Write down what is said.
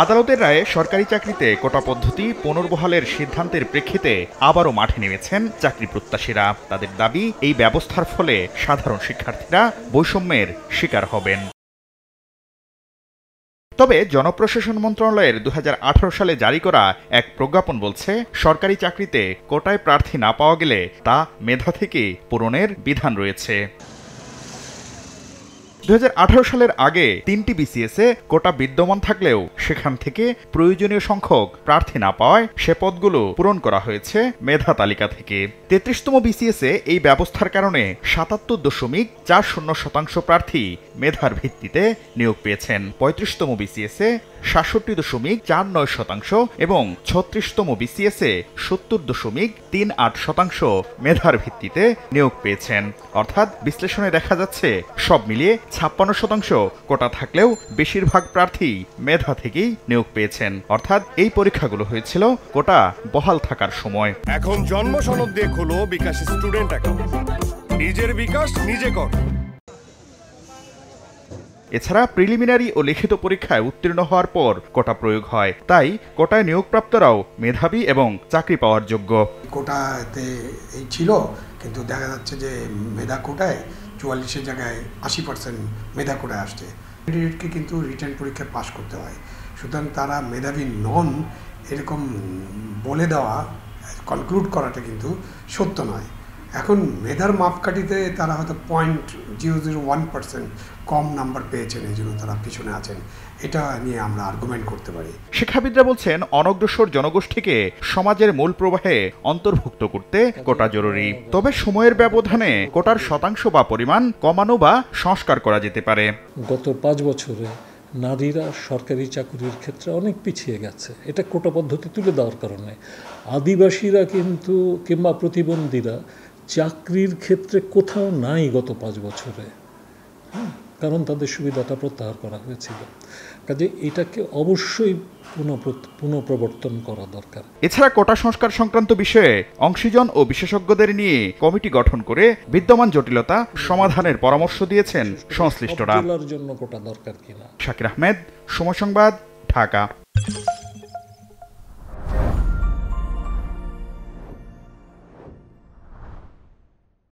আদালতের রায়ে সরকারি চাকরিতে কোটা পদ্ধতি পুনর্বহালের সিদ্ধান্তের প্রেক্ষিতে আবারও মাঠে নেমেছেন চাকরি প্রত্যাশীরা। তাদের দাবি, এই ব্যবস্থার ফলে সাধারণ শিক্ষার্থীরা বৈষম্যের শিকার হবেন। তবে জনপ্রশাসন মন্ত্রণালয়ের 2018 সালে জারি করা এক প্রজ্ঞাপন বলছে, সরকারি চাকরিতে কোটায় প্রার্থী না পাওয়া গেলে তা মেধা থেকে পূরণের বিধান রয়েছে। 2018 সালের আগে 3টি বিসিএসে কোটা বিদ্যমান থাকলেও সেখান থেকে প্রয়োজনীয় সংখ্যক প্রার্থী না পাওয়ায় সে পদগুলো পূরণ করা হয়েছে মেধা তালিকা থেকে। 33তম বিসিএসে এই ব্যবস্থার কারণে 77.40% প্রার্থী মেধার ভিত্তিতে নিয়োগ পেয়েছেন। 35তম বিসিএসে 67.49% এবং 36তম বিসিএসে 70.38% মেধার ভিত্তিতে নিয়োগ পেয়েছেন। অর্থাৎ বিশ্লেষণে দেখা যাচ্ছে সব মিলিয়ে 56% কোটা থাকলেও বেশিরভাগ প্রার্থী মেধা থেকেই নিয়োগ পেয়েছেন। অর্থাৎ এই পরীক্ষাগুলো হয়েছিল কোটা বহাল থাকার সময়। এখন জন্ম সনদ দিয়ে খোলো বিকাশ স্টুডেন্ট অ্যাকাউন্ট, নিজের বিকাশ নিজে কর। এছাড়া প্রিলিমিনারি ও লিখিত পরীক্ষায় উত্তীর্ণ হওয়ার পর কোটা প্রয়োগ হয়, তাই কোটায় নিয়োগপ্রাপ্তরাও মেধাবী এবং চাকরি পাওয়ার যোগ্য। কোটাতে এই ছিল, কিন্তু দেখা যাচ্ছে যে মেধা কোটায় 44-এর জায়গায় 80% মেধা কোটায় আসছে। ক্যান্ডিডেটকে কিন্তু রিটেন পরীক্ষায় পাশ করতে হয়, সুতরাং তারা মেধাবী নন এরকম বলে দেওয়া, কনক্লুড করাটা কিন্তু সত্য নয়। এখন মেধার মাপকাঠিতে তারা হয়তো 0.001% কম নাম্বার পেয়েছেন, এই জন্য তারা পিছনে আছেন, এটা নিয়ে আমরা আর্গুমেন্ট করতে পারি। শিক্ষাবিদরা বলছেন, অনগ্রসর জনগোষ্ঠীকে সমাজের মূল প্রবাহে অন্তর্ভুক্ত করতে কোটা জরুরি। তবে সময়ের ব্যবধানে কোটার শতাংশ বা পরিমাণ কমানো বা সংস্কার করা যেতে পারে। গত 5 বছরে নারীরা সরকারি চাকরির ক্ষেত্রে অনেক পিছিয়ে গেছে, এটা কোটা পদ্ধতি তুলে দেওয়ার কারণে। আদিবাসীরা কিন্তু কিংবা প্রতিবন্ধীরা চাকরির ক্ষেত্রে কোথাও নাই গত 5 বছরে, কারণ তাদের সুবিধাটা প্রত্যাহার করা হয়েছিল। কাজে এটাকে অবশ্যই পুনঃপ্রবর্তন করা দরকার। এছাড়া কোটা সংস্কার সংক্রান্ত বিষয়ে অংশীজন ও বিশেষজ্ঞদের নিয়ে কমিটি গঠন করে বিদ্যমান জটিলতা সমাধানের পরামর্শ দিয়েছেন সংশ্লিষ্টরা। জেলার জন্য কোটা দরকার কিনা। শাকির আহমেদ, সময় সংবাদ, ঢাকা।